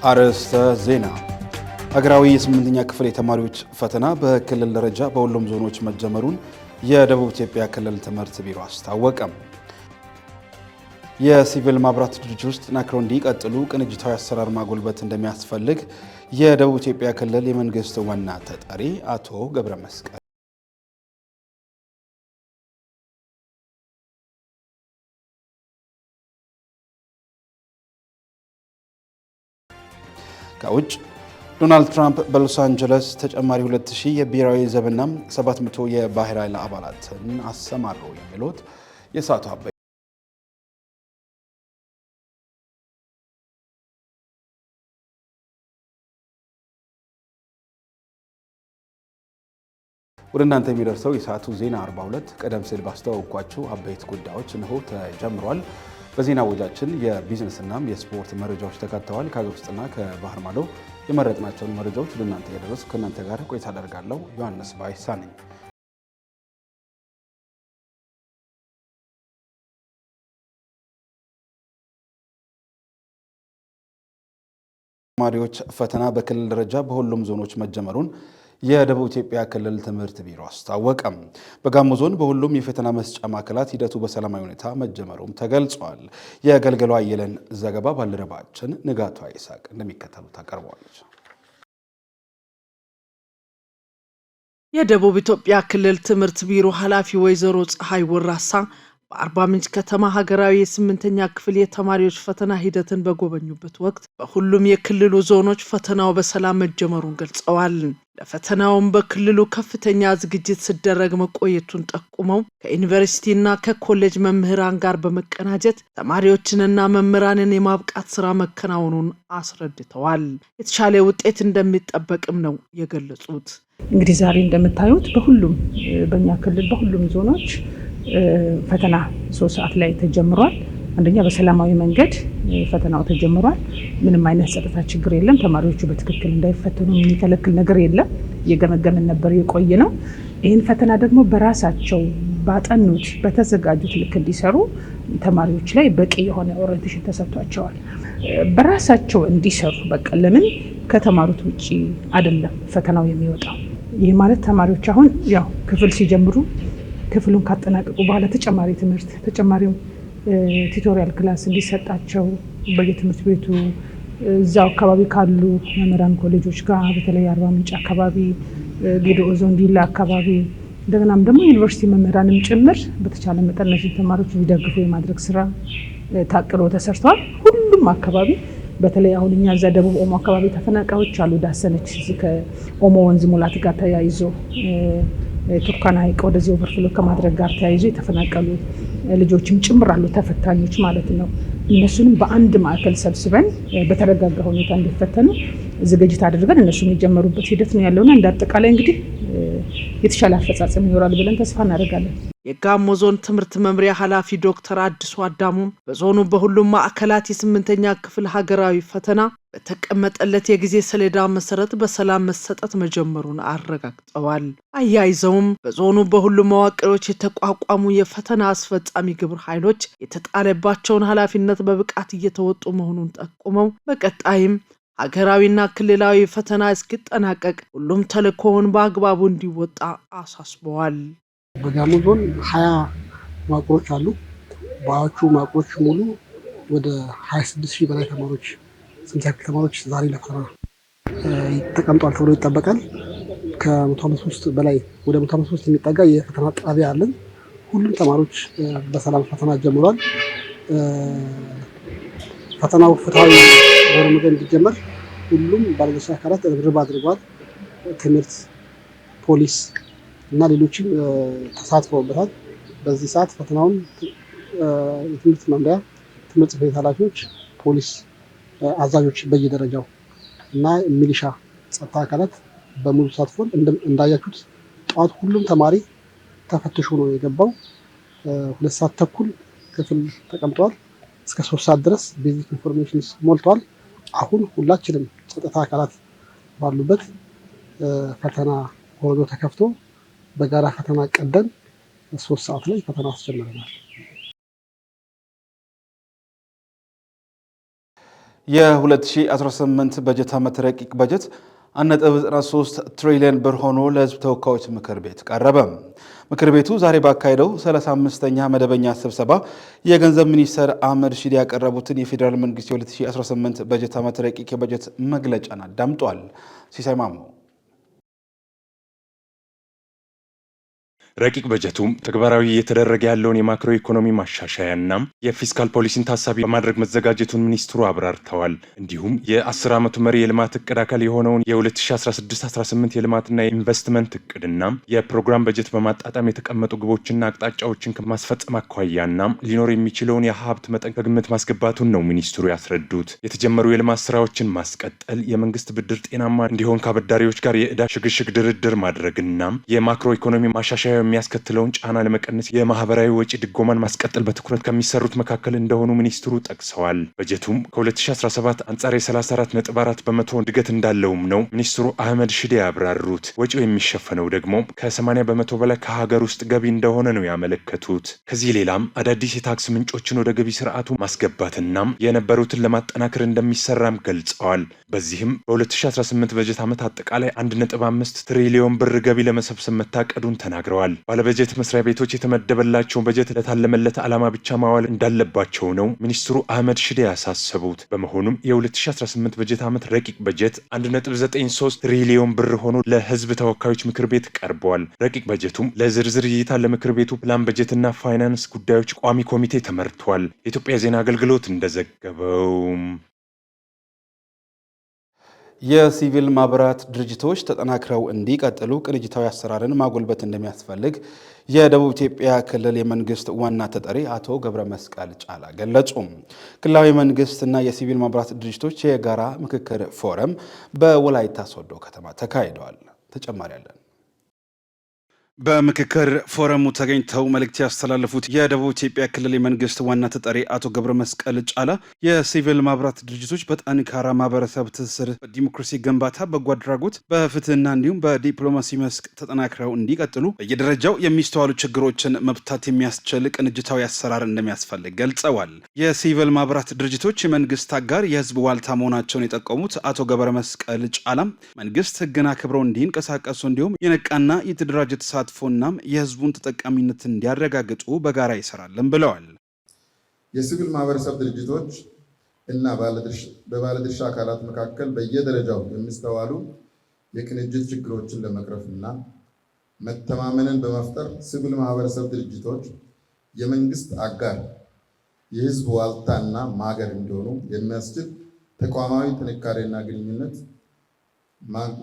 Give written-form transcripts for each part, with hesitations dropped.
አርዕስተ ዜና። ሀገራዊ የስምንተኛ ክፍል የተማሪዎች ፈተና በክልል ደረጃ በሁሉም ዞኖች መጀመሩን የደቡብ ኢትዮጵያ ክልል ትምህርት ቢሮ አስታወቀ። የሲቪል ማብራት ድርጅቶች ተጠናክረው እንዲቀጥሉ ቅንጅታዊ አሰራር ማጎልበት እንደሚያስፈልግ የደቡብ ኢትዮጵያ ክልል የመንግስት ዋና ተጠሪ አቶ ገብረ መስቀል ከውጭ ዶናልድ ትራምፕ በሎስ አንጀለስ ተጨማሪ 2000 የብሔራዊ ዘብና 700 የባህር ኃይል አባላትን አሰማሩ። የሚሉት የሰዓቱ አበይት ወደ እናንተ የሚደርሰው የሰዓቱ ዜና 42 ቀደም ሲል ባስተዋወቅኳችሁ አበይት ጉዳዮች እነሆ ተጀምሯል። በዜና ወጃችን የቢዝነስና የስፖርት መረጃዎች ተካተዋል። ከሀገር ውስጥና ከባህር ማዶ የመረጥናቸውን መረጃዎች ወደ እናንተ ያደረሱ ከእናንተ ጋር ቆይታ አደርጋለሁ። ዮሐንስ ባይሳ ነኝ። ተማሪዎች ፈተና በክልል ደረጃ በሁሉም ዞኖች መጀመሩን የደቡብ ኢትዮጵያ ክልል ትምህርት ቢሮ አስታወቀ። በጋሞ ዞን በሁሉም የፈተና መስጫ ማዕከላት ሂደቱ በሰላማዊ ሁኔታ መጀመሩም ተገልጿል። የገልገሉ አየለን ዘገባ ባልደረባችን ንጋቱ ይስሐቅ እንደሚከተሉት ታቀርበዋለች። የደቡብ ኢትዮጵያ ክልል ትምህርት ቢሮ ኃላፊ ወይዘሮ ፀሐይ ወራሳ በአርባ ምንጭ ከተማ ሀገራዊ የስምንተኛ ክፍል የተማሪዎች ፈተና ሂደትን በጎበኙበት ወቅት በሁሉም የክልሉ ዞኖች ፈተናው በሰላም መጀመሩን ገልጸዋል። ለፈተናውም በክልሉ ከፍተኛ ዝግጅት ሲደረግ መቆየቱን ጠቁመው ከዩኒቨርሲቲና ከኮሌጅ መምህራን ጋር በመቀናጀት ተማሪዎችንና መምህራንን የማብቃት ስራ መከናወኑን አስረድተዋል። የተሻለ ውጤት እንደሚጠበቅም ነው የገለጹት። እንግዲህ ዛሬ እንደምታዩት በሁሉም በእኛ ክልል በሁሉም ዞኖች ፈተና 3 ሰዓት ላይ ተጀምሯል። አንደኛ በሰላማዊ መንገድ ፈተናው ተጀምሯል። ምንም አይነት ጸጥታ ችግር የለም። ተማሪዎቹ በትክክል እንዳይፈተኑ የሚከለክል ነገር የለም። እየገመገምን ነበር የቆየ ነው። ይህን ፈተና ደግሞ በራሳቸው ባጠኑት በተዘጋጁት ልክ እንዲሰሩ ተማሪዎች ላይ በቂ የሆነ ኦሪንቴሽን ተሰጥቷቸዋል። በራሳቸው እንዲሰሩ በቃ ለምን ከተማሩት ውጪ አይደለም ፈተናው የሚወጣው። ይህ ማለት ተማሪዎች አሁን ያው ክፍል ሲጀምሩ ክፍሉን ካጠናቀቁ በኋላ ተጨማሪ ትምህርት ተጨማሪው ቲዩቶሪያል ክላስ እንዲሰጣቸው በየትምህርት ቤቱ እዛው አካባቢ ካሉ መምህራን ኮሌጆች ጋር በተለይ አርባ ምንጭ አካባቢ፣ ጌዶ ዞን ዲላ አካባቢ እንደገናም ደግሞ ዩኒቨርሲቲ መምህራንም ጭምር በተቻለ መጠን እነዚህ ተማሪዎች እንዲደግፉ የማድረግ ስራ ታቅዶ ተሰርቷል። ሁሉም አካባቢ በተለይ አሁን እኛ እዛ ደቡብ ኦሞ አካባቢ ተፈናቃዮች አሉ። ዳሰነች ከኦሞ ወንዝ ሙላት ጋር ተያይዞ ቱርካና ሐይቅ ወደዚህ ኦቨርፍሎ ከማድረግ ጋር ተያይዞ የተፈናቀሉ ልጆችም ጭምር አሉ፣ ተፈታኞች ማለት ነው። እነሱንም በአንድ ማዕከል ሰብስበን በተረጋጋ ሁኔታ እንዲፈተኑ ዝግጅት አድርገን እነሱ የሚጀመሩበት ሂደት ነው ያለውና እንደ አጠቃላይ እንግዲህ የተሻለ አፈጻጸም ይኖራል ብለን ተስፋ እናደርጋለን። የጋሞ ዞን ትምህርት መምሪያ ኃላፊ ዶክተር አዲሱ አዳሙ በዞኑ በሁሉም ማዕከላት የስምንተኛ ክፍል ሀገራዊ ፈተና በተቀመጠለት የጊዜ ሰሌዳ መሰረት በሰላም መሰጠት መጀመሩን አረጋግጠዋል። አያይዘውም በዞኑ በሁሉም መዋቅሮች የተቋቋሙ የፈተና አስፈጻሚ ግብረ ኃይሎች የተጣለባቸውን ኃላፊነት በብቃት እየተወጡ መሆኑን ጠቁመው በቀጣይም ሀገራዊና ክልላዊ ፈተና እስኪጠናቀቅ ሁሉም ተልእኮውን በአግባቡ እንዲወጣ አሳስበዋል። በጋሞ ዞን 20 መዋቅሮች አሉ። በአዎቹ መዋቅሮች ሙሉ ወደ 26000 በላይ ተማሪዎች ስምንተኛ ክፍል ተማሪዎች ዛሬ ለፈተና ተቀምጧል ተብሎ ይጠበቃል። ከ153 በላይ ወደ 153 የሚጠጋ የፈተና ጣቢያ አለን። ሁሉም ተማሪዎች በሰላም ፈተና ጀምሯል። ፈተናው ፍትሃዊ በሆነ መንገድ እንዲጀመር ሁሉም ባለድርሻ አካላት ርብርብ አድርገዋል። ትምህርት፣ ፖሊስ እና ሌሎችም ተሳትፈውበታል። በዚህ ሰዓት ፈተናውን የትምህርት መምሪያ፣ ትምህርት ቤት ኃላፊዎች፣ ፖሊስ አዛዦች በየደረጃው እና ሚሊሻ ጸጥታ አካላት በሙሉ ተሳትፎ እንዳያችሁት ጠዋት ሁሉም ተማሪ ተፈትሾ ነው የገባው። 2 ሰዓት ተኩል ክፍል ተቀምጠዋል። እስከ 3 ሰዓት ድረስ ቤዚክ ኢንፎርሜሽን ሞልቷል። አሁን ሁላችንም ጸጥታ አካላት ባሉበት ፈተና ወረዶ ተከፍቶ በጋራ ፈተና ቀደን 3 ሰዓት ላይ ፈተና አስጀምረናል። የ2018 በጀት ዓመት ረቂቅ በጀት 1.93 ትሪሊዮን ብር ሆኖ ለሕዝብ ተወካዮች ምክር ቤት ቀረበ። ምክር ቤቱ ዛሬ ባካሄደው 35ኛ መደበኛ ስብሰባ የገንዘብ ሚኒስትር አህመድ ሺዴ ያቀረቡትን የፌዴራል መንግስት የ2018 በጀት ዓመት ረቂቅ የበጀት መግለጫን አዳምጧል። ሲሳይ ማሞ ረቂቅ በጀቱም ተግባራዊ እየተደረገ ያለውን የማክሮ ኢኮኖሚ ማሻሻያና የፊስካል ፖሊሲን ታሳቢ በማድረግ መዘጋጀቱን ሚኒስትሩ አብራርተዋል። እንዲሁም የ10 ዓመቱ መሪ የልማት እቅድ አካል የሆነውን የ2016-18 የልማትና የኢንቨስትመንት እቅድና የፕሮግራም በጀት በማጣጣም የተቀመጡ ግቦችና አቅጣጫዎችን ከማስፈጸም አኳያና ሊኖር የሚችለውን የሀብት መጠን ከግምት ማስገባቱን ነው ሚኒስትሩ ያስረዱት። የተጀመሩ የልማት ስራዎችን ማስቀጠል፣ የመንግስት ብድር ጤናማ እንዲሆን ከአበዳሪዎች ጋር የዕዳ ሽግሽግ ድርድር ማድረግና የማክሮ ኢኮኖሚ ማሻሻያ የሚያስከትለውን ጫና ለመቀነስ የማህበራዊ ወጪ ድጎማን ማስቀጠል በትኩረት ከሚሰሩት መካከል እንደሆኑ ሚኒስትሩ ጠቅሰዋል። በጀቱም ከ2017 አንጻር የ34.4 በመቶ እድገት እንዳለውም ነው ሚኒስትሩ አህመድ ሺዴ ያብራሩት። ወጪው የሚሸፈነው ደግሞ ከ80 በመቶ በላይ ከሀገር ውስጥ ገቢ እንደሆነ ነው ያመለከቱት። ከዚህ ሌላም አዳዲስ የታክስ ምንጮችን ወደ ገቢ ስርዓቱ ማስገባትና የነበሩትን ለማጠናከር እንደሚሰራም ገልጸዋል። በዚህም በ2018 በጀት ዓመት አጠቃላይ 1.5 ትሪሊዮን ብር ገቢ ለመሰብሰብ መታቀዱን ተናግረዋል። ባለበጀት መስሪያ ቤቶች የተመደበላቸውን በጀት ለታለመለት ዓላማ ብቻ ማዋል እንዳለባቸው ነው ሚኒስትሩ አህመድ ሺዴ ያሳሰቡት። በመሆኑም የ2018 በጀት ዓመት ረቂቅ በጀት 1.93 ትሪሊዮን ብር ሆኖ ለሕዝብ ተወካዮች ምክር ቤት ቀርቧል። ረቂቅ በጀቱም ለዝርዝር እይታ ለምክር ቤቱ ፕላን በጀትና ፋይናንስ ጉዳዮች ቋሚ ኮሚቴ ተመርቷል። የኢትዮጵያ ዜና አገልግሎት እንደዘገበው የሲቪል ማህበራት ድርጅቶች ተጠናክረው እንዲቀጥሉ ቅንጅታዊ አሰራርን ማጎልበት እንደሚያስፈልግ የደቡብ ኢትዮጵያ ክልል የመንግስት ዋና ተጠሪ አቶ ገብረ መስቀል ጫላ ገለጹ። ክልላዊ መንግስትና የሲቪል ማህበራት ድርጅቶች የጋራ ምክክር ፎረም በወላይታ ሶዶ ከተማ ተካሂደዋል። ተጨማሪ አለን። በምክክር ፎረሙ ተገኝተው መልእክት ያስተላለፉት የደቡብ ኢትዮጵያ ክልል የመንግስት ዋና ተጠሪ አቶ ገብረ መስቀል ጫላ የሲቪል ማህበራት ድርጅቶች በጠንካራ ማህበረሰብ ትስስር፣ በዲሞክራሲ ግንባታ፣ በጎ አድራጎት፣ በፍትህና እንዲሁም በዲፕሎማሲ መስክ ተጠናክረው እንዲቀጥሉ በየደረጃው የሚስተዋሉ ችግሮችን መፍታት የሚያስችል ቅንጅታዊ አሰራር እንደሚያስፈልግ ገልጸዋል። የሲቪል ማህበራት ድርጅቶች የመንግስት አጋር፣ የህዝብ ዋልታ መሆናቸውን የጠቀሙት አቶ ገብረ መስቀል ጫላም መንግስት ህግን አክብረው እንዲንቀሳቀሱ እንዲሁም የነቃና የተደራጀ ተሳትፎ ፎናም የህዝቡን ተጠቃሚነት እንዲያረጋግጡ በጋራ ይሰራልን ብለዋል። የሲቪል ማህበረሰብ ድርጅቶች እና በባለድርሻ አካላት መካከል በየደረጃው የሚስተዋሉ የቅንጅት ችግሮችን ለመቅረፍና መተማመንን በመፍጠር ሲቪል ማህበረሰብ ድርጅቶች የመንግስት አጋር፣ የህዝብ ዋልታና ማገር እንዲሆኑ የሚያስችል ተቋማዊ ጥንካሬና ግንኙነት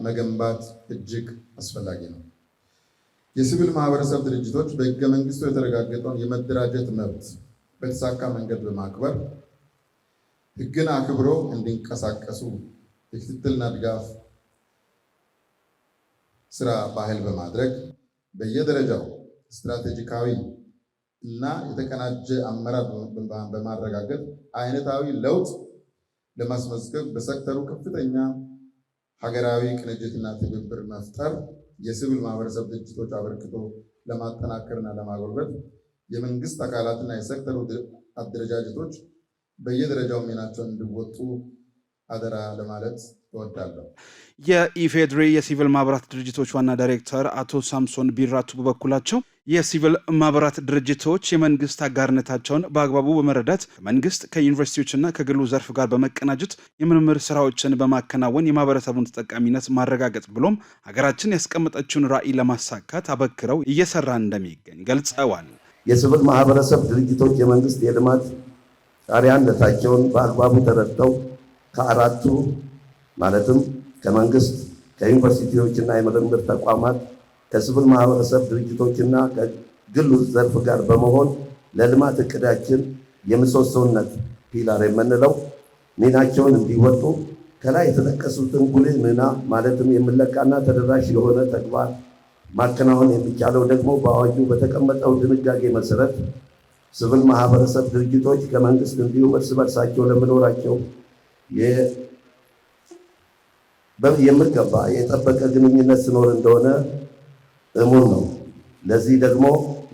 መገንባት እጅግ አስፈላጊ ነው። የሲቪል ማህበረሰብ ድርጅቶች በህገ መንግስቱ የተረጋገጠውን የመደራጀት መብት በተሳካ መንገድ በማክበር ህግን አክብሮ እንዲንቀሳቀሱ የክትትልና ድጋፍ ስራ ባህል በማድረግ በየደረጃው ስትራቴጂካዊ እና የተቀናጀ አመራር በማረጋገጥ አይነታዊ ለውጥ ለማስመዝገብ በሴክተሩ ከፍተኛ ሀገራዊ ቅንጅትና ትብብር መፍጠር የሲቪል ማህበረሰብ ድርጅቶች አበርክቶ ለማጠናከርና ለማጎልበት የመንግስት አካላትና የሴክተሩ አደረጃጀቶች በየደረጃው ሚናቸውን እንዲወጡ አደራ ለማለት እወዳለሁ። የኢፌድሪ የሲቪል ማህበራት ድርጅቶች ዋና ዳይሬክተር አቶ ሳምሶን ቢራቱ በበኩላቸው የሲቪል ማህበራት ድርጅቶች የመንግስት አጋርነታቸውን በአግባቡ በመረዳት ከመንግስት ከዩኒቨርሲቲዎችና ከግሉ ዘርፍ ጋር በመቀናጀት የምርምር ስራዎችን በማከናወን የማህበረሰቡን ተጠቃሚነት ማረጋገጥ ብሎም ሀገራችን ያስቀመጠችውን ራዕይ ለማሳካት አበክረው እየሰራ እንደሚገኝ ገልጸዋል። የሲቪል ማህበረሰብ ድርጅቶች የመንግስት የልማት ጣሪያነታቸውን በአግባቡ ተረድተው ከአራቱ ማለትም ከመንግስት ከዩኒቨርሲቲዎችና የምርምር ተቋማት ከሲቪል ማህበረሰብ ድርጅቶችና ከግሉ ዘርፍ ጋር በመሆን ለልማት እቅዳችን የምሰሶነት ፒላር የምንለው ሚናቸውን እንዲወጡ ከላይ የተጠቀሱትን ጉልህ ሚና ማለትም የሚለካና ተደራሽ የሆነ ተግባር ማከናወን የሚቻለው ደግሞ በአዋጁ በተቀመጠው ድንጋጌ መሰረት ሲቪል ማህበረሰብ ድርጅቶች ከመንግስት እንዲሁም እርስ በርሳቸው ለሚኖራቸው የሚገባ የጠበቀ ግንኙነት ሲኖር እንደሆነ እሙን ነው። ለዚህ ደግሞ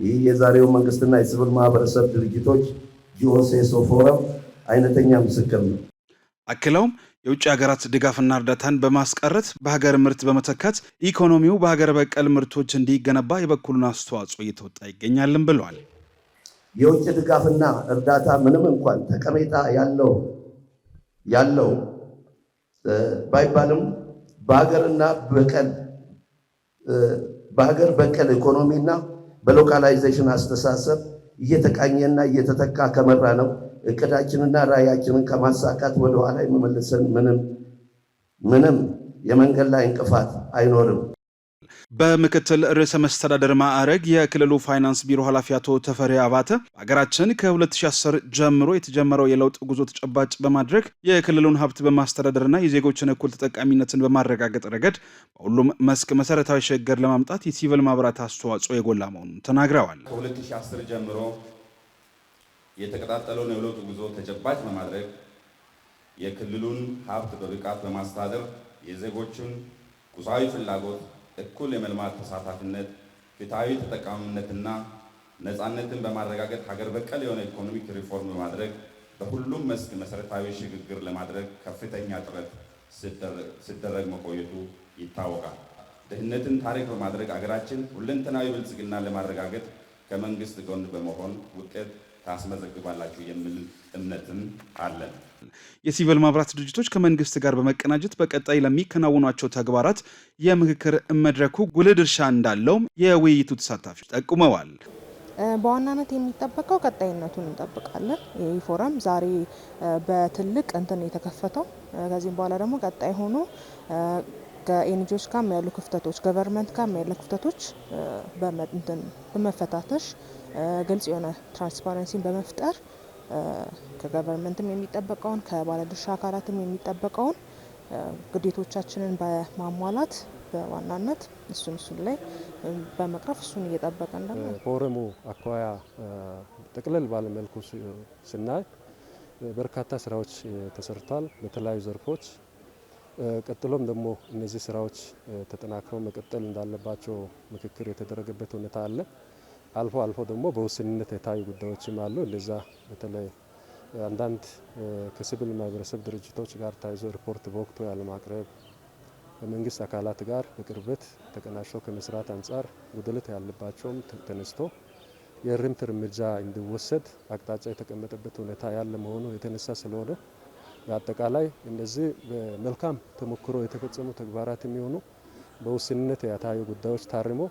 ይህ የዛሬው መንግስትና የሲቪል ማህበረሰብ ድርጅቶች ጂኦሴሶ ፎረም አይነተኛ ምስክር ነው። አክለውም የውጭ ሀገራት ድጋፍና እርዳታን በማስቀረት በሀገር ምርት በመተካት ኢኮኖሚው በሀገር በቀል ምርቶች እንዲገነባ የበኩሉን አስተዋጽኦ እየተወጣ ይገኛልን ብለዋል። የውጭ ድጋፍና እርዳታ ምንም እንኳን ጠቀሜታ ያለው ባይባልም በሀገር በቀል ኢኮኖሚና በሎካላይዜሽን አስተሳሰብ እየተቃኘና እየተተካ ከመራ ነው እቅዳችንና ራዕያችንን ከማሳካት ወደ ኋላ የሚመልሰን ምንም የመንገድ ላይ እንቅፋት አይኖርም። በምክትል ርዕሰ መስተዳደር ማዕረግ የክልሉ ፋይናንስ ቢሮ ኃላፊ አቶ ተፈሪ አባተ በሀገራችን ከ2010 ጀምሮ የተጀመረው የለውጥ ጉዞ ተጨባጭ በማድረግ የክልሉን ሀብት በማስተዳደርና የዜጎችን እኩል ተጠቃሚነትን በማረጋገጥ ረገድ በሁሉም መስክ መሰረታዊ ሽግግር ለማምጣት የሲቪል ማህበራት አስተዋጽኦ የጎላ መሆኑን ተናግረዋል። ከ2010 ጀምሮ የተቀጣጠለውን የለውጥ ጉዞ ተጨባጭ በማድረግ የክልሉን ሀብት በብቃት በማስተዳደር የዜጎችን ቁሳዊ ፍላጎት እኩል የመልማት ተሳታፊነት፣ ፍትሃዊ ተጠቃሚነትና ነፃነትን በማረጋገጥ ሀገር በቀል የሆነ ኢኮኖሚክ ሪፎርም በማድረግ በሁሉም መስክ መሰረታዊ ሽግግር ለማድረግ ከፍተኛ ጥረት ሲደረግ መቆየቱ ይታወቃል። ድህነትን ታሪክ በማድረግ ሀገራችን ሁለንተናዊ ብልጽግና ለማረጋገጥ ከመንግስት ጎን በመሆን ውጤት ታስመዘግባላችሁ የሚል እምነትም አለን። የሲቪል ማህበራት ድርጅቶች ከመንግስት ጋር በመቀናጀት በቀጣይ ለሚከናወኗቸው ተግባራት የምክክር መድረኩ ጉልህ ድርሻ እንዳለውም የውይይቱ ተሳታፊዎች ጠቁመዋል። በዋናነት የሚጠበቀው ቀጣይነቱን እንጠብቃለን። ይህ ፎረም ዛሬ በትልቅ የተከፈተው ከዚህም በኋላ ደግሞ ቀጣይ ሆኖ ከኤንጂኦዎች ጋር ያሉ ክፍተቶች፣ ገቨርንመንት ጋር ያሉ ክፍተቶች በመፈታተሽ ግልጽ የሆነ ትራንስፓረንሲን በመፍጠር ከገቨርንመንትም የሚጠበቀውን ከባለድርሻ አካላትም የሚጠበቀውን ግዴቶቻችንን በማሟላት በዋናነት እሱን ላይ በመቅረፍ እሱን እየጠበቀን ደግሞ ፎረሙ አኳያ ጠቅለል ባለመልኩ ስናይ በርካታ ስራዎች ተሰርቷል በተለያዩ ዘርፎች። ቀጥሎም ደግሞ እነዚህ ስራዎች ተጠናክረው መቀጠል እንዳለባቸው ምክክር የተደረገበት ሁኔታ አለ። አልፎ አልፎ ደግሞ በውስንነት የታዩ ጉዳዮችም አሉ። እንደዛ በተለይ አንዳንድ ከሲቪል ማህበረሰብ ድርጅቶች ጋር ተያይዞ ሪፖርት በወቅቱ ያለማቅረብ፣ በመንግስት አካላት ጋር በቅርበት ተቀናጅቶ ከመስራት አንጻር ጉድለት ያለባቸውም ተነስቶ የእርምት እርምጃ እንዲወሰድ አቅጣጫ የተቀመጠበት ሁኔታ ያለ መሆኑ የተነሳ ስለሆነ በአጠቃላይ እነዚህ በመልካም ተሞክሮ የተፈጸሙ ተግባራት የሚሆኑ በውስንነት የታዩ ጉዳዮች ታርሞ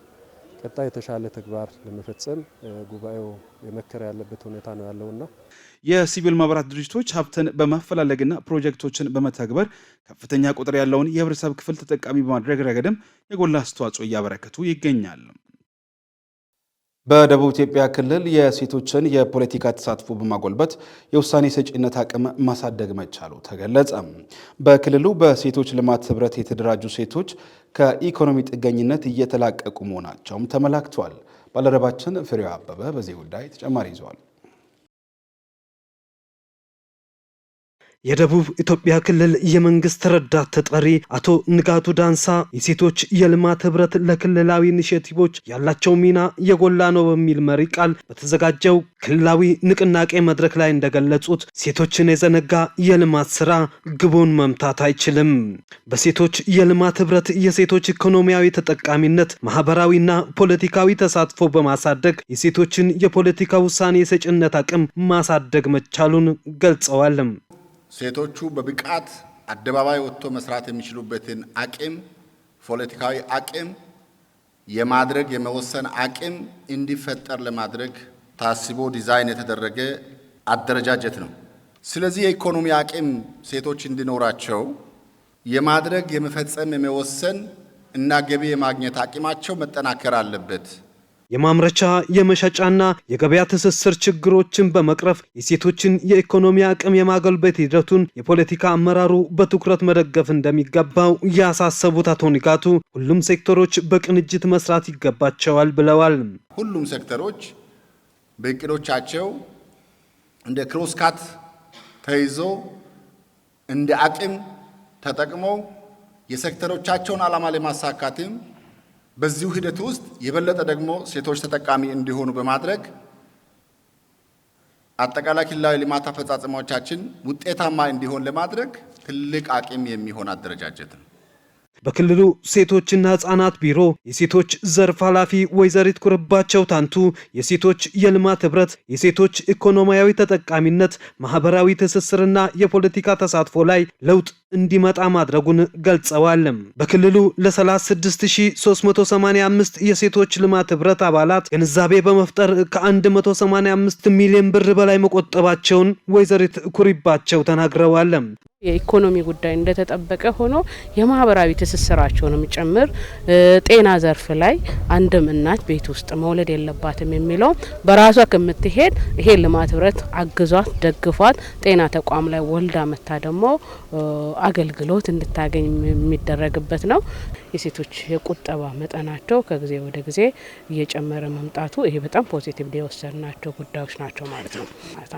ቀጣይ የተሻለ ተግባር ለመፈጸም ጉባኤው የመከረ ያለበት ሁኔታ ነው ያለውና የሲቪል ማህበራት ድርጅቶች ሀብትን በማፈላለግና ፕሮጀክቶችን በመተግበር ከፍተኛ ቁጥር ያለውን የህብረተሰብ ክፍል ተጠቃሚ በማድረግ ረገድም የጎላ አስተዋጽኦ እያበረከቱ ይገኛል። በደቡብ ኢትዮጵያ ክልል የሴቶችን የፖለቲካ ተሳትፎ በማጎልበት የውሳኔ ሰጪነት አቅም ማሳደግ መቻሉ ተገለጸ። በክልሉ በሴቶች ልማት ህብረት የተደራጁ ሴቶች ከኢኮኖሚ ጥገኝነት እየተላቀቁ መሆናቸውም ተመላክቷል። ባልደረባችን ፍሬው አበበ በዚህ ጉዳይ ተጨማሪ ይዘዋል። የደቡብ ኢትዮጵያ ክልል የመንግስት ረዳት ተጠሪ አቶ ንጋቱ ዳንሳ የሴቶች የልማት ህብረት ለክልላዊ ኢኒሼቲቮች ያላቸው ሚና የጎላ ነው በሚል መሪ ቃል በተዘጋጀው ክልላዊ ንቅናቄ መድረክ ላይ እንደገለጹት ሴቶችን የዘነጋ የልማት ስራ ግቡን መምታት አይችልም። በሴቶች የልማት ህብረት የሴቶች ኢኮኖሚያዊ ተጠቃሚነት፣ ማህበራዊና ፖለቲካዊ ተሳትፎ በማሳደግ የሴቶችን የፖለቲካ ውሳኔ ሰጭነት አቅም ማሳደግ መቻሉን ገልጸዋል። ሴቶቹ በብቃት አደባባይ ወጥቶ መስራት የሚችሉበትን አቅም፣ ፖለቲካዊ አቅም የማድረግ የመወሰን አቅም እንዲፈጠር ለማድረግ ታስቦ ዲዛይን የተደረገ አደረጃጀት ነው። ስለዚህ የኢኮኖሚ አቅም ሴቶች እንዲኖራቸው የማድረግ የመፈጸም የመወሰን እና ገቢ የማግኘት አቅማቸው መጠናከር አለበት። የማምረቻ የመሸጫና የገበያ ትስስር ችግሮችን በመቅረፍ የሴቶችን የኢኮኖሚ አቅም የማጎልበት ሂደቱን የፖለቲካ አመራሩ በትኩረት መደገፍ እንደሚገባው ያሳሰቡት አቶ ንጋቱ ሁሉም ሴክተሮች በቅንጅት መስራት ይገባቸዋል ብለዋል። ሁሉም ሴክተሮች በእቅዶቻቸው እንደ ክሮስካት ተይዞ እንደ አቅም ተጠቅመው የሴክተሮቻቸውን ዓላማ ለማሳካትም በዚሁ ሂደት ውስጥ የበለጠ ደግሞ ሴቶች ተጠቃሚ እንዲሆኑ በማድረግ አጠቃላይ ክልላዊ ልማት አፈጻጸሞቻችን ውጤታማ እንዲሆን ለማድረግ ትልቅ አቅም የሚሆን አደረጃጀት ነው። በክልሉ ሴቶችና ህጻናት ቢሮ የሴቶች ዘርፍ ኃላፊ ወይዘሪት ኩርባቸው ታንቱ የሴቶች የልማት ህብረት የሴቶች ኢኮኖሚያዊ ተጠቃሚነት፣ ማህበራዊ ትስስርና የፖለቲካ ተሳትፎ ላይ ለውጥ እንዲመጣ ማድረጉን ገልጸዋል። በክልሉ ለ36385 የሴቶች ልማት ህብረት አባላት ግንዛቤ በመፍጠር ከ185 ሚሊዮን ብር በላይ መቆጠባቸውን ወይዘሪት ኩርባቸው ተናግረዋል። የኢኮኖሚ ጉዳይ እንደተጠበቀ ሆኖ የማህበራዊ ትስስራቸውንም ጭምር ጤና ዘርፍ ላይ አንድም እናት ቤት ውስጥ መውለድ የለባትም የሚለው በራሷ ከምትሄድ ይሄ ልማት ህብረት አግዟት ደግፏት ጤና ተቋም ላይ ወልዳ መታ ደግሞ አገልግሎት እንድታገኝ የሚደረግበት ነው። የሴቶች የቁጠባ መጠናቸው ከጊዜ ወደ ጊዜ እየጨመረ መምጣቱ ይሄ በጣም ፖዚቲቭ የወሰድናቸው ጉዳዮች ናቸው ማለት ነው።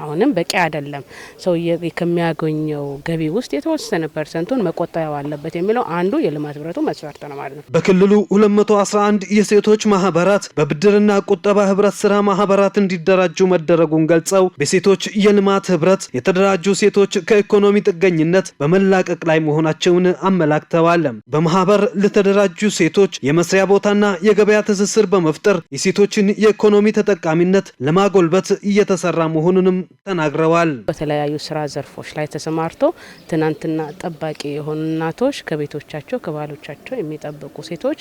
አሁንም በቂ አይደለም። ሰው ከሚያገኘው ገቢ ውስጥ የተወሰነ ፐርሰንቱን መቆጠብ አለበት የሚለው አንዱ የልማት ህብረቱ መስፈርት ነው ማለት ነው። በክልሉ 211 የሴቶች ማህበራት በብድርና ቁጠባ ህብረት ስራ ማህበራት እንዲደራጁ መደረጉን ገልጸው በሴቶች የልማት ህብረት የተደራጁ ሴቶች ከኢኮኖሚ ጥገኝነት በመላቀቅ ላይ መሆናቸውን አመላክተዋል። በማህበር ለተደራጁ ሴቶች የመስሪያ ቦታና የገበያ ትስስር በመፍጠር የሴቶችን የኢኮኖሚ ተጠቃሚነት ለማጎልበት እየተሰራ መሆኑንም ተናግረዋል። በተለያዩ ስራ ዘርፎች ላይ ተሰማርቶ ትናንትና ጠባቂ የሆኑ እናቶች ከቤቶቻቸው ከባሎቻቸው የሚጠብቁ ሴቶች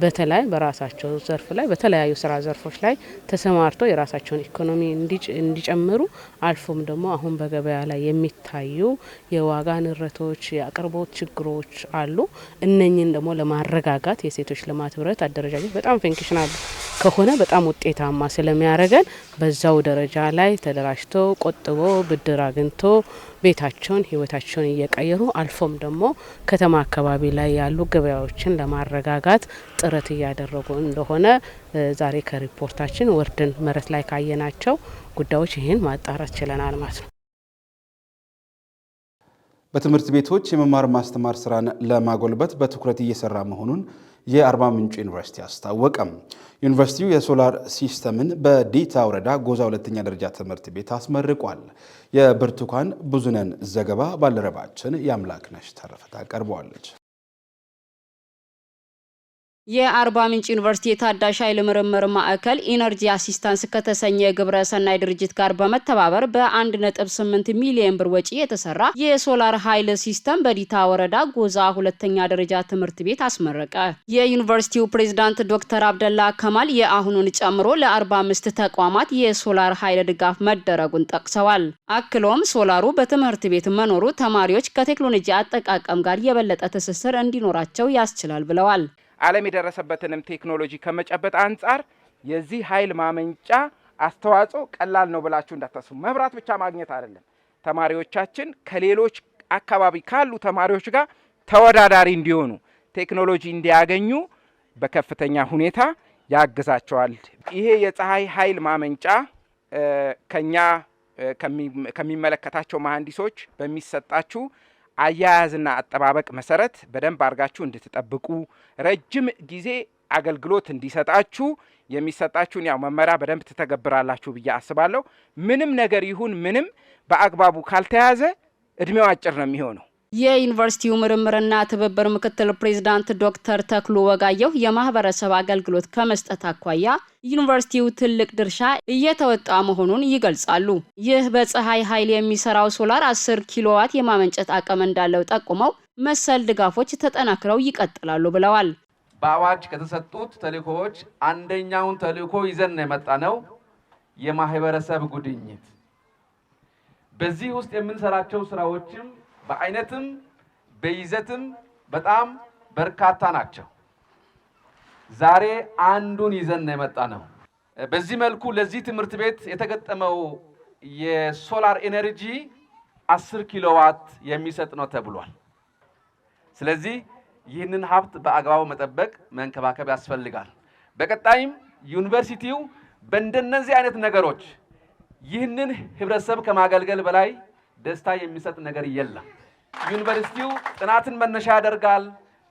በተለይ በራሳቸው ዘርፍ ላይ በተለያዩ ስራ ዘርፎች ላይ ተሰማርተው የራሳቸውን ኢኮኖሚ እንዲጨምሩ አልፎም ደግሞ አሁን በገበያ ላይ የሚታዩ የዋጋ ንረቶች፣ የአቅርቦት ችግሮች አሉ። እነኚህን ደግሞ ለማረጋጋት የሴቶች ልማት ህብረት አደረጃጀት በጣም ፈንክሽናል ከሆነ በጣም ውጤታማ ስለሚያደርገን በዛው ደረጃ ላይ ተደራጅቶ ቆጥቦ ብድር አግኝቶ ቤታቸውን ህይወታቸውን እየቀየሩ አልፎም ደግሞ ከተማ አካባቢ ላይ ያሉ ገበያዎችን ለማረጋጋት ጥረት እያደረጉ እንደሆነ ዛሬ ከሪፖርታችን ወርድን መሬት ላይ ካየናቸው ጉዳዮች ይህን ማጣራት ችለናል ማለት ነው። በትምህርት ቤቶች የመማር ማስተማር ስራን ለማጎልበት በትኩረት እየሰራ መሆኑን የአርባ ምንጭ ዩኒቨርሲቲ አስታወቀም። ዩኒቨርሲቲው የሶላር ሲስተምን በዴታ ወረዳ ጎዛ ሁለተኛ ደረጃ ትምህርት ቤት አስመርቋል። የብርቱካን ብዙነን ዘገባ ባልደረባችን የአምላክነሽ ተረፈ ታቀርበዋለች። የአርባ ምንጭ ዩኒቨርሲቲ የታዳሽ ኃይል ምርምር ማዕከል ኢነርጂ አሲስታንስ ከተሰኘ የግብረ ሰናይ ድርጅት ጋር በመተባበር በ1.8 ሚሊዮን ብር ወጪ የተሰራ የሶላር ኃይል ሲስተም በዲታ ወረዳ ጎዛ ሁለተኛ ደረጃ ትምህርት ቤት አስመረቀ። የዩኒቨርሲቲው ፕሬዝዳንት ዶክተር አብደላ ከማል የአሁኑን ጨምሮ ለ45 ተቋማት የሶላር ኃይል ድጋፍ መደረጉን ጠቅሰዋል። አክሎም ሶላሩ በትምህርት ቤት መኖሩ ተማሪዎች ከቴክኖሎጂ አጠቃቀም ጋር የበለጠ ትስስር እንዲኖራቸው ያስችላል ብለዋል። ዓለም የደረሰበትንም ቴክኖሎጂ ከመጨበጥ አንጻር የዚህ ኃይል ማመንጫ አስተዋጽኦ ቀላል ነው ብላችሁ እንዳታስቡ። መብራት ብቻ ማግኘት አይደለም። ተማሪዎቻችን ከሌሎች አካባቢ ካሉ ተማሪዎች ጋር ተወዳዳሪ እንዲሆኑ፣ ቴክኖሎጂ እንዲያገኙ በከፍተኛ ሁኔታ ያግዛቸዋል። ይሄ የፀሐይ ኃይል ማመንጫ ከኛ ከሚመለከታቸው መሐንዲሶች በሚሰጣችሁ አያያዝና አጠባበቅ መሰረት በደንብ አድርጋችሁ እንድትጠብቁ ረጅም ጊዜ አገልግሎት እንዲሰጣችሁ የሚሰጣችሁን ያው መመሪያ በደንብ ትተገብራላችሁ ብዬ አስባለሁ። ምንም ነገር ይሁን ምንም በአግባቡ ካልተያዘ እድሜው አጭር ነው የሚሆነው። የዩኒቨርሲቲው ምርምርና ትብብር ምክትል ፕሬዝዳንት ዶክተር ተክሉ ወጋየሁ የማህበረሰብ አገልግሎት ከመስጠት አኳያ ዩኒቨርሲቲው ትልቅ ድርሻ እየተወጣ መሆኑን ይገልጻሉ። ይህ በፀሐይ ኃይል የሚሰራው ሶላር 10 ኪሎዋት የማመንጨት አቅም እንዳለው ጠቁመው መሰል ድጋፎች ተጠናክረው ይቀጥላሉ ብለዋል። በአዋጅ ከተሰጡት ተልእኮዎች አንደኛውን ተልእኮ ይዘን የመጣ ነው የማህበረሰብ ጉድኝት። በዚህ ውስጥ የምንሰራቸው ስራዎችም በአይነትም በይዘትም በጣም በርካታ ናቸው። ዛሬ አንዱን ይዘን የመጣ ነው። በዚህ መልኩ ለዚህ ትምህርት ቤት የተገጠመው የሶላር ኤነርጂ 10 ኪሎዋት የሚሰጥ ነው ተብሏል። ስለዚህ ይህንን ሀብት በአግባቡ መጠበቅ መንከባከብ ያስፈልጋል። በቀጣይም ዩኒቨርሲቲው በእንደነዚህ አይነት ነገሮች ይህንን ህብረተሰብ ከማገልገል በላይ ደስታ የሚሰጥ ነገር የለም። ዩኒቨርሲቲው ጥናትን መነሻ ያደርጋል፣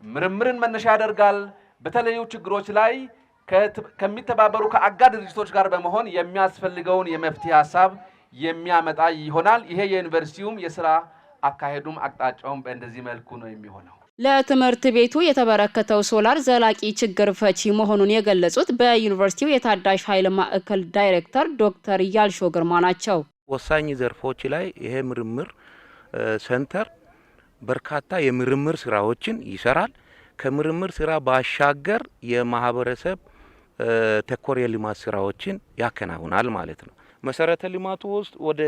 ምርምርን መነሻ ያደርጋል። በተለያዩ ችግሮች ላይ ከሚተባበሩ ከአጋር ድርጅቶች ጋር በመሆን የሚያስፈልገውን የመፍትሄ ሀሳብ የሚያመጣ ይሆናል። ይሄ የዩኒቨርሲቲውም የስራ አካሄዱም አቅጣጫውም በእንደዚህ መልኩ ነው የሚሆነው። ለትምህርት ቤቱ የተበረከተው ሶላር ዘላቂ ችግር ፈቺ መሆኑን የገለጹት በዩኒቨርሲቲው የታዳሽ ኃይል ማዕከል ዳይሬክተር ዶክተር ያልሾ ግርማ ናቸው። ወሳኝ ዘርፎች ላይ ይሄ ምርምር ሴንተር በርካታ የምርምር ስራዎችን ይሰራል። ከምርምር ስራ ባሻገር የማህበረሰብ ተኮር የልማት ስራዎችን ያከናውናል ማለት ነው። መሰረተ ልማቱ ውስጥ ወደ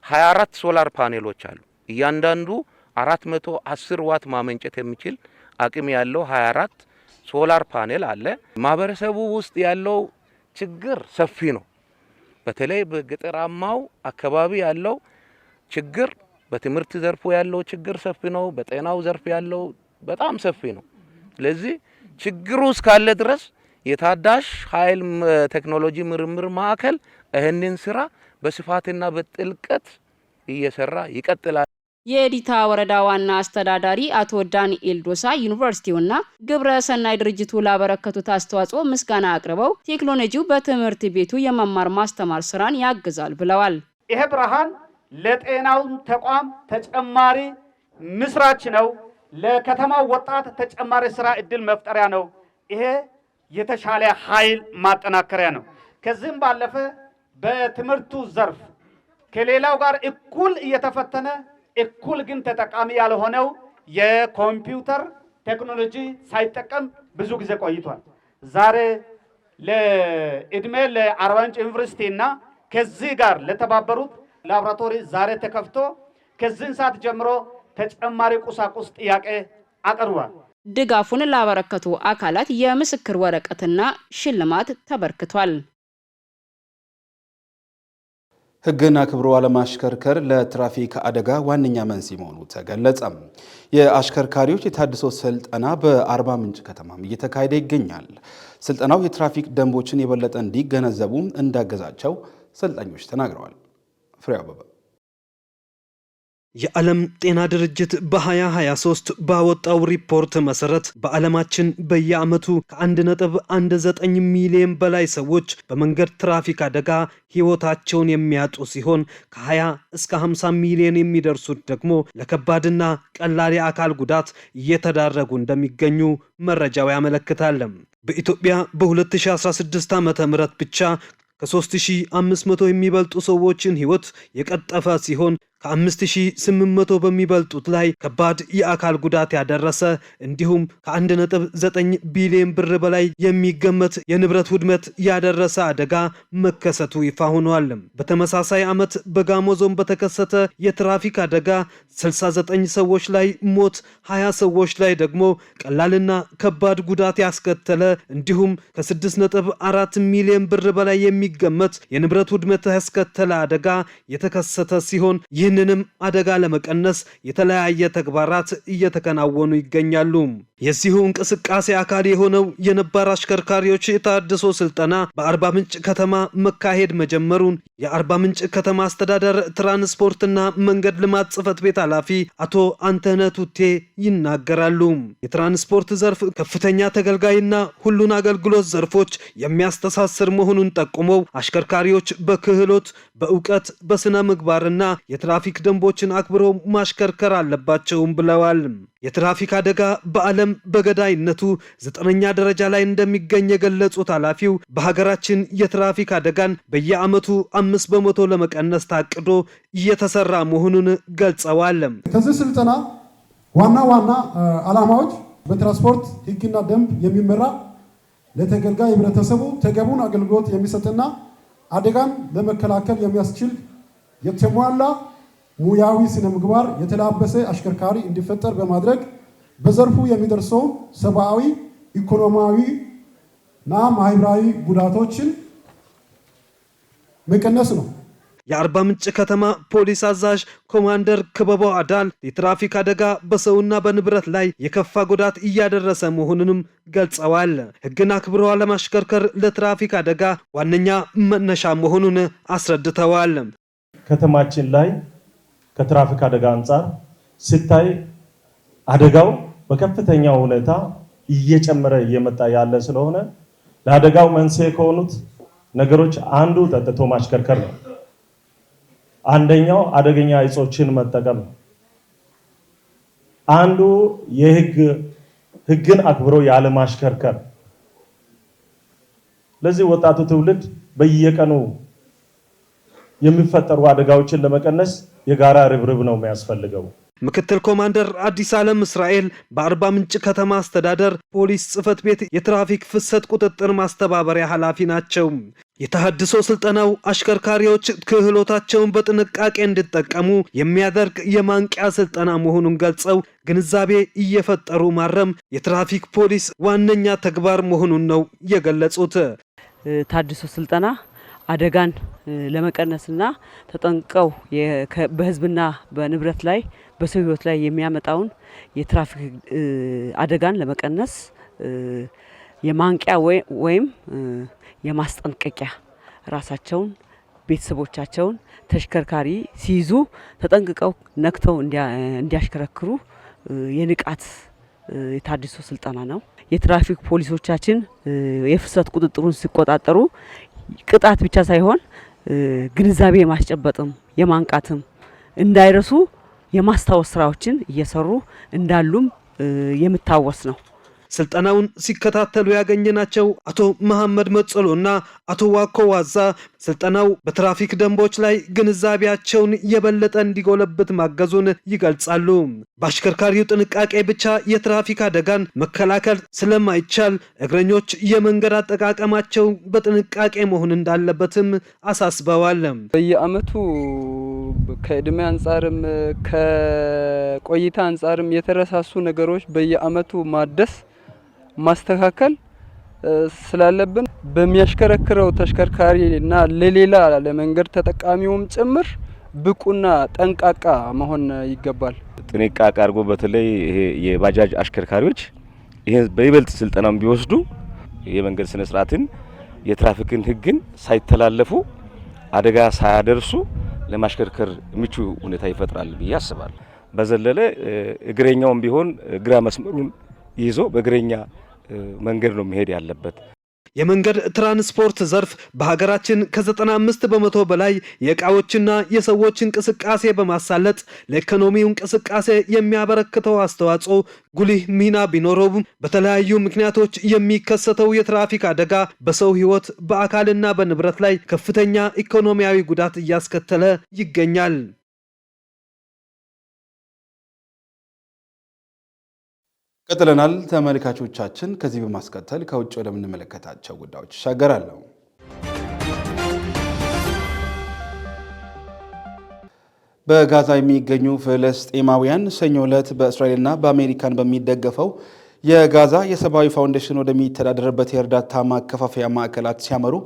24 ሶላር ፓኔሎች አሉ። እያንዳንዱ 410 ዋት ማመንጨት የሚችል አቅም ያለው 24 ሶላር ፓኔል አለ። ማህበረሰቡ ውስጥ ያለው ችግር ሰፊ ነው። በተለይ በገጠራማው አካባቢ ያለው ችግር፣ በትምህርት ዘርፉ ያለው ችግር ሰፊ ነው። በጤናው ዘርፍ ያለው በጣም ሰፊ ነው። ስለዚህ ችግሩ እስካለ ድረስ የታዳሽ ኃይል ቴክኖሎጂ ምርምር ማዕከል ይህንን ስራ በስፋትና በጥልቀት እየሰራ ይቀጥላል። የዲታ ወረዳ ዋና አስተዳዳሪ አቶ ዳንኤል ዶሳ ዩኒቨርሲቲውና ግብረ ሰናይ ድርጅቱ ላበረከቱት አስተዋጽኦ ምስጋና አቅርበው ቴክኖሎጂው በትምህርት ቤቱ የመማር ማስተማር ስራን ያግዛል ብለዋል። ይሄ ብርሃን ለጤናው ተቋም ተጨማሪ ምስራች ነው። ለከተማው ወጣት ተጨማሪ ስራ እድል መፍጠሪያ ነው። ይሄ የተሻለ ኃይል ማጠናከሪያ ነው። ከዚህም ባለፈ በትምህርቱ ዘርፍ ከሌላው ጋር እኩል እየተፈተነ እኩል ግን ተጠቃሚ ያልሆነው የኮምፒውተር ቴክኖሎጂ ሳይጠቀም ብዙ ጊዜ ቆይቷል። ዛሬ ለእድሜ ለአርባ ምንጭ ዩኒቨርሲቲ እና ከዚህ ጋር ለተባበሩት ላቦራቶሪ ዛሬ ተከፍቶ ከዚህን ሰዓት ጀምሮ ተጨማሪ ቁሳቁስ ጥያቄ አቀርቧል። ድጋፉን ላበረከቱ አካላት የምስክር ወረቀትና ሽልማት ተበርክቷል። ሕግን አክብሮ አለማሽከርከር ለትራፊክ አደጋ ዋነኛ መንስኤ መሆኑ ተገለጸ። የአሽከርካሪዎች የታድሶ ስልጠና በአርባ ምንጭ ከተማም እየተካሄደ ይገኛል። ስልጠናው የትራፊክ ደንቦችን የበለጠ እንዲገነዘቡ እንዳገዛቸው ሰልጣኞች ተናግረዋል። ፍሬ አበበ የዓለም ጤና ድርጅት በ2023 ባወጣው ሪፖርት መሰረት በዓለማችን በየዓመቱ ከ1.19 ሚሊዮን በላይ ሰዎች በመንገድ ትራፊክ አደጋ ሕይወታቸውን የሚያጡ ሲሆን ከ20 እስከ 50 ሚሊዮን የሚደርሱት ደግሞ ለከባድና ቀላል የአካል ጉዳት እየተዳረጉ እንደሚገኙ መረጃው ያመለክታል። በኢትዮጵያ በ2016 ዓ.ም ብቻ ከ3500 የሚበልጡ ሰዎችን ሕይወት የቀጠፈ ሲሆን ከ5800 በሚበልጡት ላይ ከባድ የአካል ጉዳት ያደረሰ እንዲሁም ከ1.9 ቢሊዮን ብር በላይ የሚገመት የንብረት ውድመት ያደረሰ አደጋ መከሰቱ ይፋ ሆኗል። በተመሳሳይ ዓመት በጋሞ ዞን በተከሰተ የትራፊክ አደጋ 69 ሰዎች ላይ ሞት፣ 20 ሰዎች ላይ ደግሞ ቀላልና ከባድ ጉዳት ያስከተለ እንዲሁም ከ6.4 ሚሊዮን ብር በላይ የሚገመት የንብረት ውድመት ያስከተለ አደጋ የተከሰተ ሲሆን ይህንንም አደጋ ለመቀነስ የተለያየ ተግባራት እየተከናወኑ ይገኛሉ። የዚሁ እንቅስቃሴ አካል የሆነው የነባር አሽከርካሪዎች የታድሶ ስልጠና በአርባ ምንጭ ከተማ መካሄድ መጀመሩን የአርባ ምንጭ ከተማ አስተዳደር ትራንስፖርትና መንገድ ልማት ጽሕፈት ቤት ኃላፊ አቶ አንተነህ ቱቴ ይናገራሉ። የትራንስፖርት ዘርፍ ከፍተኛ ተገልጋይና ሁሉን አገልግሎት ዘርፎች የሚያስተሳስር መሆኑን ጠቁመው አሽከርካሪዎች በክህሎት፣ በእውቀት፣ በስነ ምግባርና የትራፊክ ደንቦችን አክብረው ማሽከርከር አለባቸውም ብለዋል። የትራፊክ አደጋ በዓለም በገዳይነቱ 9ኛ ደረጃ ላይ እንደሚገኝ የገለጹት ኃላፊው በሀገራችን የትራፊክ አደጋን በየዓመቱ 5 በመቶ ለመቀነስ ታቅዶ እየተሰራ መሆኑን ገልጸዋል። ከዚህ ስልጠና ዋና ዓላማዎች በትራንስፖርት ሕግና ደንብ የሚመራ ለተገልጋይ ህብረተሰቡ ተገቢውን አገልግሎት የሚሰጥና አደጋን ለመከላከል የሚያስችል የተሟላ ሙያዊ ስነ ምግባር የተላበሰ አሽከርካሪ እንዲፈጠር በማድረግ በዘርፉ የሚደርሰውን ሰብአዊ፣ ኢኮኖሚያዊና ማህበራዊ ጉዳቶችን መቀነስ ነው። የአርባ ምንጭ ከተማ ፖሊስ አዛዥ ኮማንደር ክበበው አዳል የትራፊክ አደጋ በሰውና በንብረት ላይ የከፋ ጉዳት እያደረሰ መሆኑንም ገልጸዋል። ሕግን አክብሮ አለማሽከርከር ለትራፊክ አደጋ ዋነኛ መነሻ መሆኑን አስረድተዋል። ከተማችን ላይ ከትራፊክ አደጋ አንጻር ሲታይ አደጋው በከፍተኛ ሁኔታ እየጨመረ እየመጣ ያለ ስለሆነ ለአደጋው መንስኤ ከሆኑት ነገሮች አንዱ ጠጥቶ ማሽከርከር ነው። አንደኛው አደገኛ እጾችን መጠቀም፣ አንዱ ህግን አክብሮ ያለ ማሽከርከር። ለዚህ ወጣቱ ትውልድ በየቀኑ የሚፈጠሩ አደጋዎችን ለመቀነስ የጋራ ርብርብ ነው የሚያስፈልገው። ምክትል ኮማንደር አዲስ ዓለም እስራኤል በአርባ ምንጭ ከተማ አስተዳደር ፖሊስ ጽሕፈት ቤት የትራፊክ ፍሰት ቁጥጥር ማስተባበሪያ ኃላፊ ናቸው። የተሃድሶ ስልጠናው አሽከርካሪዎች ክህሎታቸውን በጥንቃቄ እንዲጠቀሙ የሚያደርግ የማንቂያ ስልጠና መሆኑን ገልጸው ግንዛቤ እየፈጠሩ ማረም የትራፊክ ፖሊስ ዋነኛ ተግባር መሆኑን ነው የገለጹት። ታድሶ ስልጠና አደጋን ለመቀነስና ተጠንቀው በህዝብና በንብረት ላይ በሰው ህይወት ላይ የሚያመጣውን የትራፊክ አደጋን ለመቀነስ የማንቂያ ወይም የማስጠንቀቂያ ራሳቸውን፣ ቤተሰቦቻቸውን ተሽከርካሪ ሲይዙ ተጠንቅቀው ነክተው እንዲያሽከረክሩ የንቃት የታድሶ ስልጠና ነው። የትራፊክ ፖሊሶቻችን የፍሰት ቁጥጥሩን ሲቆጣጠሩ ቅጣት ብቻ ሳይሆን ግንዛቤ የማስጨበጥም የማንቃትም እንዳይረሱ የማስታወስ ስራዎችን እየሰሩ እንዳሉም የሚታወስ ነው። ስልጠናውን ሲከታተሉ ያገኘናቸው አቶ መሐመድ መጽሎና አቶ ዋኮ ዋዛ ስልጠናው በትራፊክ ደንቦች ላይ ግንዛቤያቸውን የበለጠ እንዲጎለብት ማገዙን ይገልጻሉ። በአሽከርካሪው ጥንቃቄ ብቻ የትራፊክ አደጋን መከላከል ስለማይቻል እግረኞች የመንገድ አጠቃቀማቸው በጥንቃቄ መሆን እንዳለበትም አሳስበዋል። በየአመቱ ከእድሜ አንጻርም ከቆይታ አንጻርም የተረሳሱ ነገሮች በየአመቱ ማስተካከል ስላለብን በሚያሽከረክረው ተሽከርካሪ እና ለሌላ ለመንገድ ተጠቃሚውም ጭምር ብቁና ጠንቃቃ መሆን ይገባል። ጥንቃቄ አድርጎ በተለይ ይሄ የባጃጅ አሽከርካሪዎች ይሄን በይበልጥ ስልጠናም ቢወስዱ የመንገድ ስነ ስርዓትን የትራፊክን ህግን ሳይተላለፉ አደጋ ሳያደርሱ ለማሽከርከር ምቹ ሁኔታ ይፈጥራል ብዬ አስባለሁ። በዘለለ እግረኛውም ቢሆን ግራ መስመሩን ይዞ በእግረኛ መንገድ ነው መሄድ ያለበት። የመንገድ ትራንስፖርት ዘርፍ በሀገራችን ከ95 በመቶ በላይ የእቃዎችና የሰዎች እንቅስቃሴ በማሳለጥ ለኢኮኖሚው እንቅስቃሴ የሚያበረክተው አስተዋጽኦ ጉልህ ሚና ቢኖረውም በተለያዩ ምክንያቶች የሚከሰተው የትራፊክ አደጋ በሰው ህይወት በአካልና በንብረት ላይ ከፍተኛ ኢኮኖሚያዊ ጉዳት እያስከተለ ይገኛል። ቀጥለናል ተመልካቾቻችን። ከዚህ በማስከተል ከውጭ ወደምንመለከታቸው ጉዳዮች ይሻገራለሁ። በጋዛ የሚገኙ ፍልስጤማውያን ሰኞ ዕለት በእስራኤልና በአሜሪካን በሚደገፈው የጋዛ የሰብአዊ ፋውንዴሽን ወደሚተዳደርበት የእርዳታ ማከፋፈያ ማዕከላት ሲያመሩ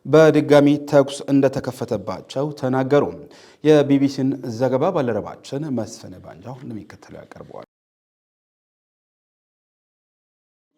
በድጋሚ ተኩስ እንደተከፈተባቸው ተናገሩ። የቢቢሲን ዘገባ ባልደረባችን መስፍን ባንጃው እንደሚከተለው ያቀርበዋል።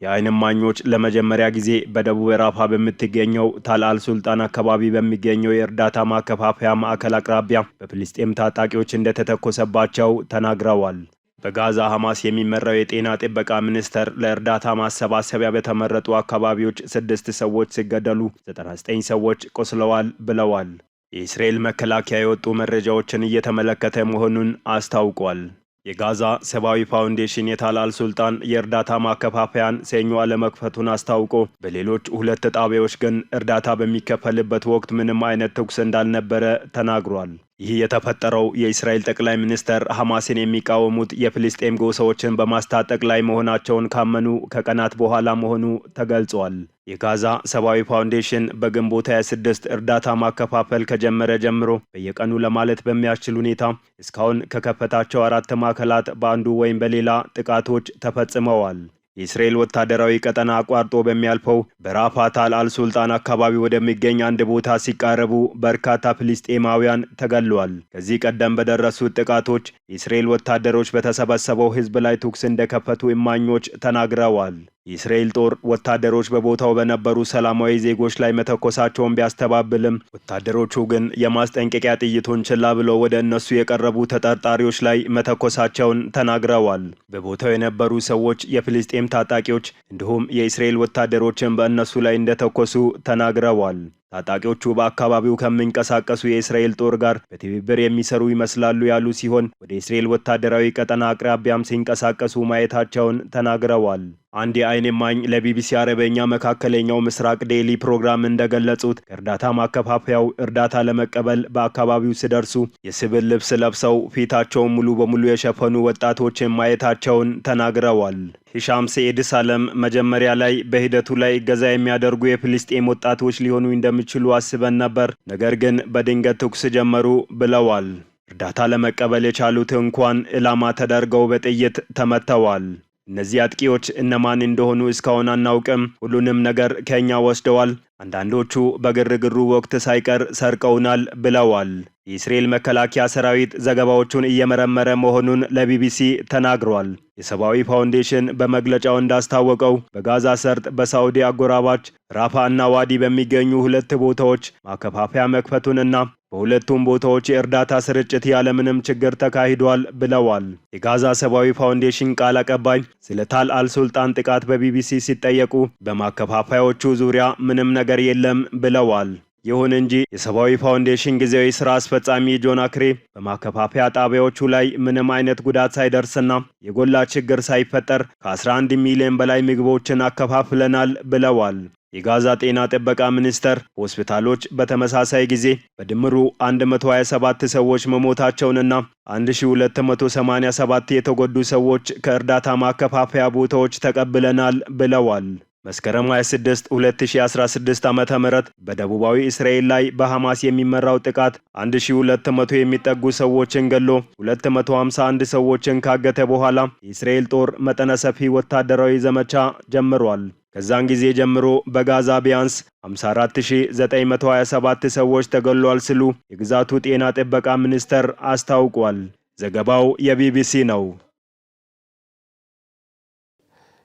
የዓይን እማኞች ለመጀመሪያ ጊዜ በደቡብ ራፋ በምትገኘው ታል ሱልጣን አካባቢ በሚገኘው የእርዳታ ማከፋፈያ ማዕከል አቅራቢያ በፍልስጤም ታጣቂዎች እንደተተኮሰባቸው ተናግረዋል። በጋዛ ሐማስ የሚመራው የጤና ጥበቃ ሚኒስቴር ለእርዳታ ማሰባሰቢያ በተመረጡ አካባቢዎች 6 ሰዎች ሲገደሉ 99 ሰዎች ቆስለዋል ብለዋል። የእስራኤል መከላከያ የወጡ መረጃዎችን እየተመለከተ መሆኑን አስታውቋል። የጋዛ ሰብአዊ ፋውንዴሽን የታል ሱልጣን የእርዳታ ማከፋፈያን ሰኞ አለመክፈቱን አስታውቆ በሌሎች 2 ጣቢያዎች ግን እርዳታ በሚከፈልበት ወቅት ምንም አይነት ተኩስ እንዳልነበረ ተናግሯል። ይህ የተፈጠረው የእስራኤል ጠቅላይ ሚኒስትር ሐማስን የሚቃወሙት የፍልስጤም ጎሳዎችን በማስታጠቅ ላይ መሆናቸውን ካመኑ ከቀናት በኋላ መሆኑ ተገልጿል። የጋዛ ሰብአዊ ፋውንዴሽን በግንቦት 26 እርዳታ ማከፋፈል ከጀመረ ጀምሮ በየቀኑ ለማለት በሚያስችል ሁኔታ እስካሁን ከከፈታቸው 4 ማዕከላት በአንዱ ወይም በሌላ ጥቃቶች ተፈጽመዋል። የእስራኤል ወታደራዊ ቀጠና አቋርጦ በሚያልፈው በራፋ ታል ሱልጣን አካባቢ ወደሚገኝ አንድ ቦታ ሲቃረቡ በርካታ ፍልስጤማውያን ተገድለዋል። ከዚህ ቀደም በደረሱት ጥቃቶች የእስራኤል ወታደሮች በተሰበሰበው ሕዝብ ላይ ተኩስ እንደከፈቱ እማኞች ተናግረዋል። የእስራኤል ጦር ወታደሮች በቦታው በነበሩ ሰላማዊ ዜጎች ላይ መተኮሳቸውን ቢያስተባብልም ወታደሮቹ ግን የማስጠንቀቂያ ጥይቱን ችላ ብለው ወደ እነሱ የቀረቡ ተጠርጣሪዎች ላይ መተኮሳቸውን ተናግረዋል። በቦታው የነበሩ ሰዎች የፍልስጤም ታጣቂዎች እንዲሁም የእስራኤል ወታደሮችን በእነሱ ላይ እንደተኮሱ ተናግረዋል። ታጣቂዎቹ በአካባቢው ከሚንቀሳቀሱ የእስራኤል ጦር ጋር በትብብር የሚሰሩ ይመስላሉ ያሉ ሲሆን ወደ እስራኤል ወታደራዊ ቀጠና አቅራቢያም ሲንቀሳቀሱ ማየታቸውን ተናግረዋል። አንድ የዓይን እማኝ ለቢቢሲ አረበኛ መካከለኛው ምስራቅ ዴይሊ ፕሮግራም እንደገለጹት ከእርዳታ ማከፋፈያው እርዳታ ለመቀበል በአካባቢው ሲደርሱ የሲቪል ልብስ ለብሰው ፊታቸውን ሙሉ በሙሉ የሸፈኑ ወጣቶችን ማየታቸውን ተናግረዋል። ሂሻም ሰኢድ ሳለም መጀመሪያ ላይ በሂደቱ ላይ እገዛ የሚያደርጉ የፍልስጤም ወጣቶች ሊሆኑ እንደሚችሉ አስበን ነበር፣ ነገር ግን በድንገት ተኩስ ጀመሩ ብለዋል። እርዳታ ለመቀበል የቻሉት እንኳን ኢላማ ተደርገው በጥይት ተመተዋል። እነዚህ አጥቂዎች እነማን እንደሆኑ እስካሁን አናውቅም። ሁሉንም ነገር ከኛ ወስደዋል። አንዳንዶቹ በግርግሩ ወቅት ሳይቀር ሰርቀውናል ብለዋል። የእስራኤል መከላከያ ሰራዊት ዘገባዎቹን እየመረመረ መሆኑን ለቢቢሲ ተናግሯል። የሰብአዊ ፋውንዴሽን በመግለጫው እንዳስታወቀው በጋዛ ሰርጥ በሳዑዲ አጎራባች ራፋ እና ዋዲ በሚገኙ 2 ቦታዎች ማከፋፈያ መክፈቱንና በሁለቱም ቦታዎች የእርዳታ ስርጭት ያለምንም ችግር ተካሂዷል ብለዋል። የጋዛ ሰብአዊ ፋውንዴሽን ቃል አቀባይ ስለ ታል አልሱልጣን ጥቃት በቢቢሲ ሲጠየቁ በማከፋፈያዎቹ ዙሪያ ምንም ነገር የለም ብለዋል። ይሁን እንጂ የሰብአዊ ፋውንዴሽን ጊዜያዊ ስራ አስፈጻሚ ጆን አክሬ በማከፋፈያ ጣቢያዎቹ ላይ ምንም አይነት ጉዳት ሳይደርስና የጎላ ችግር ሳይፈጠር ከ11 ሚሊዮን በላይ ምግቦችን አከፋፍለናል ብለዋል። የጋዛ ጤና ጥበቃ ሚኒስቴር ሆስፒታሎች በተመሳሳይ ጊዜ በድምሩ 127 ሰዎች መሞታቸውንና 1287 የተጎዱ ሰዎች ከእርዳታ ማከፋፈያ ቦታዎች ተቀብለናል ብለዋል። መስከረም 26 2016 ዓ.ም በደቡባዊ እስራኤል ላይ በሐማስ የሚመራው ጥቃት 1200 የሚጠጉ ሰዎችን ገሎ 251 ሰዎችን ካገተ በኋላ የእስራኤል ጦር መጠነ ሰፊ ወታደራዊ ዘመቻ ጀምሯል። ከዛን ጊዜ ጀምሮ በጋዛ ቢያንስ 54927 ሰዎች ተገሏል ሲሉ የግዛቱ ጤና ጥበቃ ሚኒስቴር አስታውቋል። ዘገባው የቢቢሲ ነው።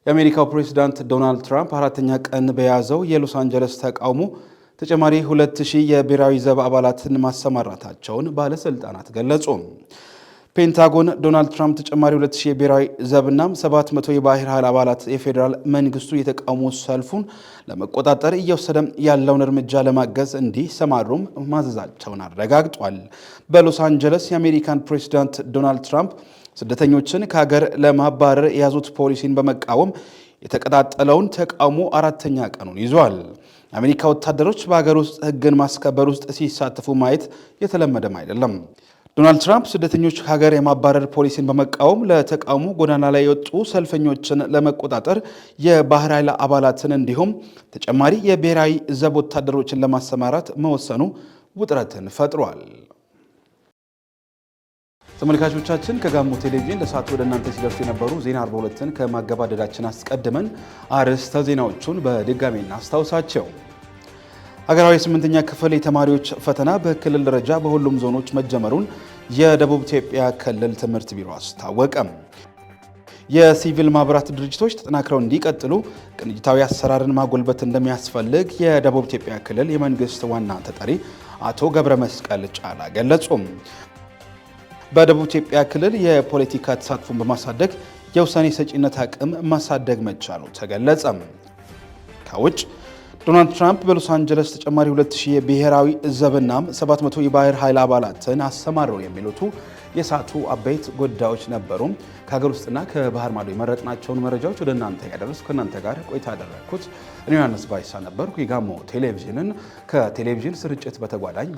የአሜሪካው ፕሬዝዳንት ዶናልድ ትራምፕ 4ኛ ቀን በያዘው የሎስ አንጀለስ ተቃውሞ ተጨማሪ 2000 የብሔራዊ ዘብ አባላትን ማሰማራታቸውን ባለስልጣናት ገለጹ። ፔንታጎን ዶናልድ ትራምፕ ተጨማሪ 2000 የብሔራዊ ዘብና 700 የባህር ኃይል አባላት የፌዴራል መንግስቱ የተቃውሞ ሰልፉን ለመቆጣጠር እየወሰደ ያለውን እርምጃ ለማገዝ እንዲሰማሩም ማዘዛቸውን አረጋግጧል። በሎስ አንጀለስ የአሜሪካን ፕሬዝዳንት ዶናልድ ትራምፕ ስደተኞችን ከሀገር ለማባረር የያዙት ፖሊሲን በመቃወም የተቀጣጠለውን ተቃውሞ 4ኛ ቀኑን ይዟል። የአሜሪካ ወታደሮች በሀገር ውስጥ ሕግን ማስከበር ውስጥ ሲሳተፉ ማየት የተለመደም አይደለም። ዶናልድ ትራምፕ ስደተኞች ከሀገር የማባረር ፖሊሲን በመቃወም ለተቃውሞ ጎዳና ላይ የወጡ ሰልፈኞችን ለመቆጣጠር የባህር ኃይል አባላትን እንዲሁም ተጨማሪ የብሔራዊ ዘብ ወታደሮችን ለማሰማራት መወሰኑ ውጥረትን ፈጥሯል። ተመልካቾቻችን ከጋሞ ቴሌቪዥን ለሰዓቱ ወደ እናንተ ሲደርሱ የነበሩ ዜና 42ን ከማገባደዳችን አስቀድመን አርዕስተ ዜናዎቹን በድጋሚ እናስታውሳቸው። ሀገራዊ 8ኛ ክፍል የተማሪዎች ፈተና በክልል ደረጃ በሁሉም ዞኖች መጀመሩን የደቡብ ኢትዮጵያ ክልል ትምህርት ቢሮ አስታወቀ። የሲቪል ማህበራት ድርጅቶች ተጠናክረው እንዲቀጥሉ ቅንጅታዊ አሰራርን ማጎልበት እንደሚያስፈልግ የደቡብ ኢትዮጵያ ክልል የመንግስት ዋና ተጠሪ አቶ ገብረ መስቀል ጫላ ገለጹ። በደቡብ ኢትዮጵያ ክልል የፖለቲካ ተሳትፎን በማሳደግ የውሳኔ ሰጪነት አቅም ማሳደግ መቻሉ ተገለጸ። ከውጭ ዶናልድ ትራምፕ በሎስ አንጀለስ ተጨማሪ 2000 የብሔራዊ ዘብና 700 የባህር ኃይል አባላትን አሰማረው የሚሉት የሰዓቱ አበይት ጉዳዮች ነበሩ። ከሀገር ውስጥና ከባህር ማዶ የመረጥናቸውን መረጃዎች ወደ እናንተ ያደረስኩ ከእናንተ ጋር ቆይታ ያደረግኩት እኔ ዮሐንስ ባይሳ ነበርኩ። የጋሞ ቴሌቪዥንን ከቴሌቪዥን ስርጭት በተጓዳኝ